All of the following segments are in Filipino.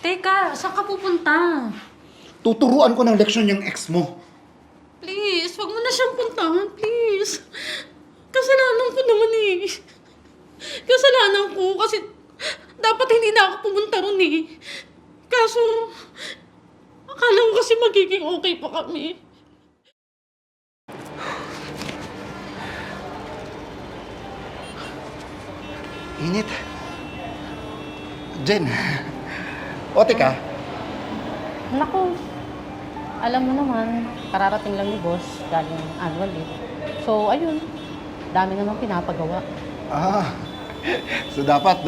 Teka, saan ka pupunta? Tuturuan ko ng leksyon yung ex mo. Please, wag mo na siyang puntahan, please. Kasalanan ko naman eh. Kasalanan ko kasi dapat hindi na ako pumunta ron eh. Kaso, akala ko kasi magiging okay pa kami. Init. Jen, ote ka? Naku, alam mo naman, kararating lang ni boss galing annual leave. So, ayun, dami namang pinapagawa. Ah, so dapat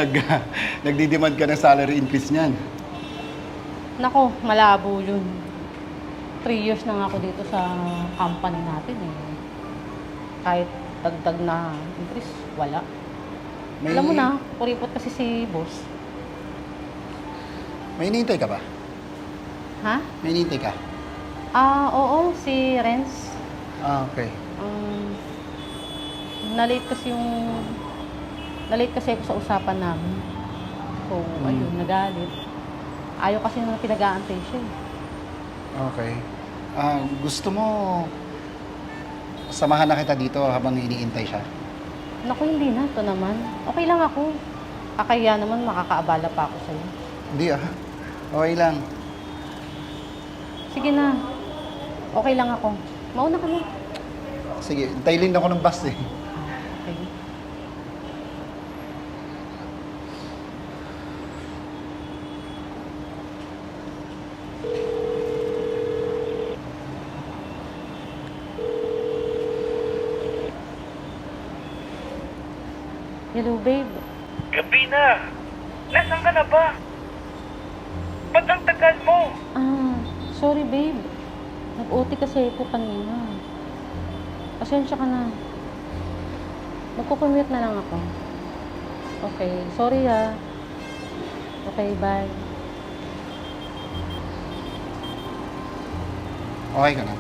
nagdidemand ka ng salary increase niyan. Naku, malabo yun. 3 years na nga ako dito sa company natin eh. Kahit dagdag na increase, wala. Alam mo na, kuripot kasi si boss. May hinihintay ka ba? Ha? May hinihintay ka? Oo, si Renz. Okay. Nalate kasi ako sa usapan namin. So, ayun, nagalit. Ayaw kasi nang pinag-aantay siya eh. Okay. Gusto mo samahan na kita dito habang iniintay siya? Naku, hindi na. Ito naman. Okay lang ako. Kakaya naman makakaabala pa ako sa'yo. Hindi Okay lang. Sige na. Okay lang ako. Mauna ka na. Sige, hintayin ako ng bus eh. Okay. Hello, babe. Gabi na! Nasaan ka na ba? Ba't ang tagal mo? Sorry, babe. Nag-OT kasi ako kanina. Pasensya ka na. Magkukumute na lang ako. Okay. Sorry, Okay, bye. Okay ka na?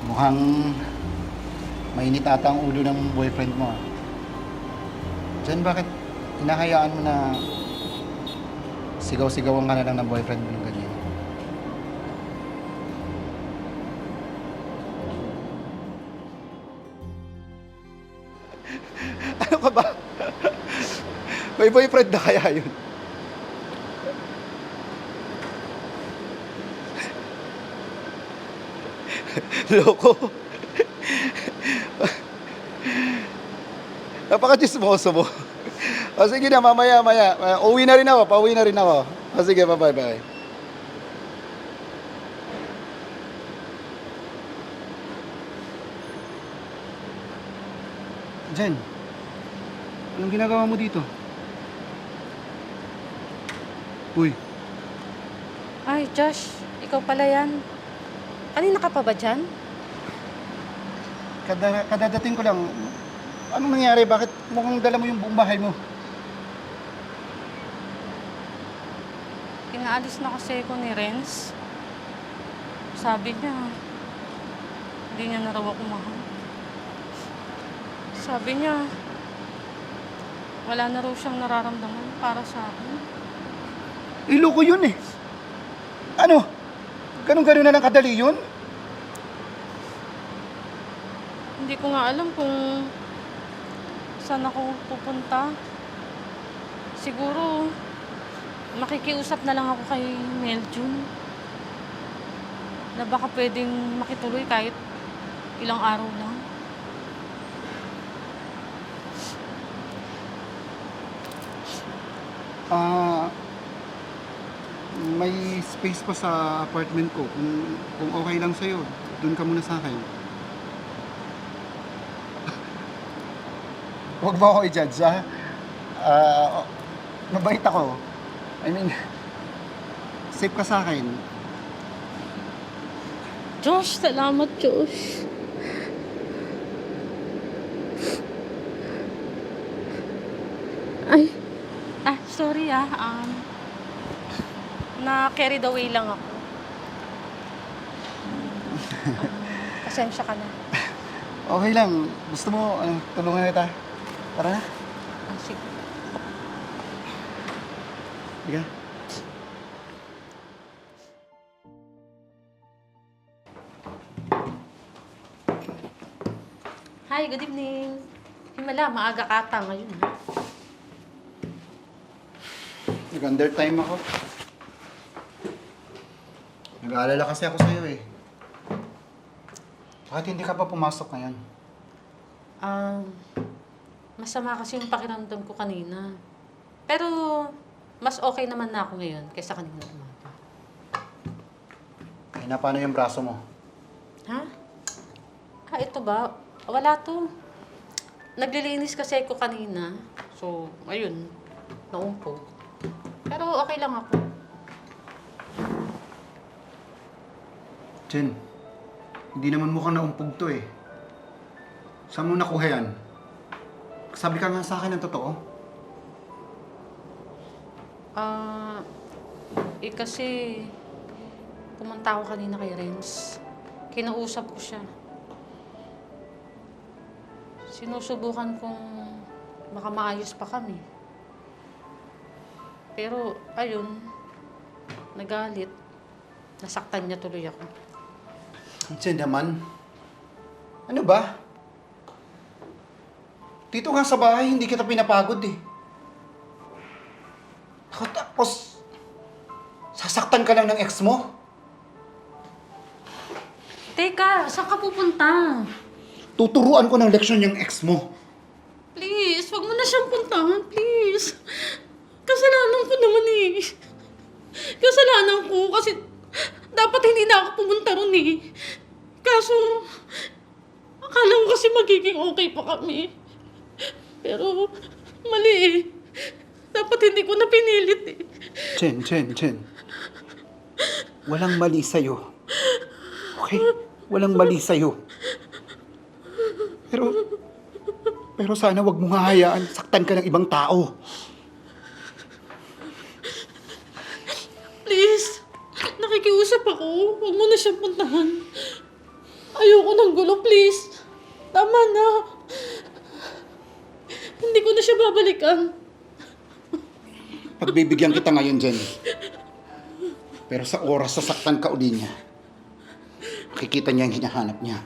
Mukhang mainit ata ang ulo ng boyfriend mo. Jen, bakit hinahayaan mo na sigaw-sigawan ka na lang ng boyfriend mo ng ganyan? Ano ka ba? May boyfriend na kaya yun? Loko. Napaka-chismoso mo. O sige na, mamaya. Pauwi na rin ako. O sige, bye-bye. Jen, anong ginagawa mo dito? Uy, Ay, Josh. Ikaw pala yan. Kanina ka pa ba dyan? kadadating ko lang. Anong nangyari? Bakit mukhang dala mo yung buong bahay mo? Pinaalis na kasi ako ni Renz. Sabi niya, hindi niya na raw ako mahal. Sabi niya, wala na raw siyang nararamdaman para sa akin. Iloko yun eh. Ano? Ganun-ganun na lang kadali yun? Hindi ko nga alam kung saan ako pupunta. Siguro, makikiusap na lang ako kay Meljun. Na baka pwedeng makituloy kahit ilang araw lang. May space pa sa apartment ko. Kung okay lang sa'yo, doon ka muna sa akin. Huwag mo ako i-judge, ha? Mabait ako. I mean, safe ka sa akin. Josh, salamat Josh. Ay, sorry na carried away lang ako. Pasensya ka na. Okay lang. Gusto mo, tulungan kita? Tara na. Sige. Higa. Hi, good evening. Himala, maaga ka ata ngayon. Nag-under time ako. Nag-aalala kasi ako sa'yo eh. Bakit hindi ka pa pumasok ngayon? Masama kasi yung pakiramdam ko kanina. Pero, mas okay naman na ako ngayon kaysa kanina umaga. Eh, na paano yung braso mo? Ha? Ito ba? Wala to. Naglilinis kasi ako kanina. So, ayun. Naumpog. Pero okay lang ako. Jen, hindi naman mukhang naumpog to eh. Saan mo nakuha yan? Sabi ka nga sa akin ng totoo. Kasi pumunta ako kanina kay Renz. Kinausap ko siya. Sinusubukan kong baka maayos pa kami. Pero, ayun, nagalit. Nasaktan niya tuloy ako. Jen naman, ano ba? Dito nga sa bahay, hindi kita pinapagod eh. Tapos, sasaktan ka lang ng ex mo? Teka, saan ka pupunta? Tuturuan ko ng leksyon yung ex mo. Please, wag mo na siyang puntahan, please. Kasalanan ko naman eh. Kasalanan ko kasi dapat hindi na ako pumunta ron eh. Kaso, akala ko kasi magiging okay pa kami. Pero, mali eh. Dapat hindi ko na pinilit eh. Jen. Walang mali sa'yo. Okay? Walang mali sa'yo. Pero sana wag mong hahayaan saktan ka ng ibang tao. Please, nakikiusap ako. Huwag mo na siyang puntahan. Ayoko ng gulo, please. Tama na. Hindi ko na siya babalikan. Pagbibigyan kita ngayon, Jen. Pero sa oras sasaktan ka uli niya, makikita niya ang hinahanap niya.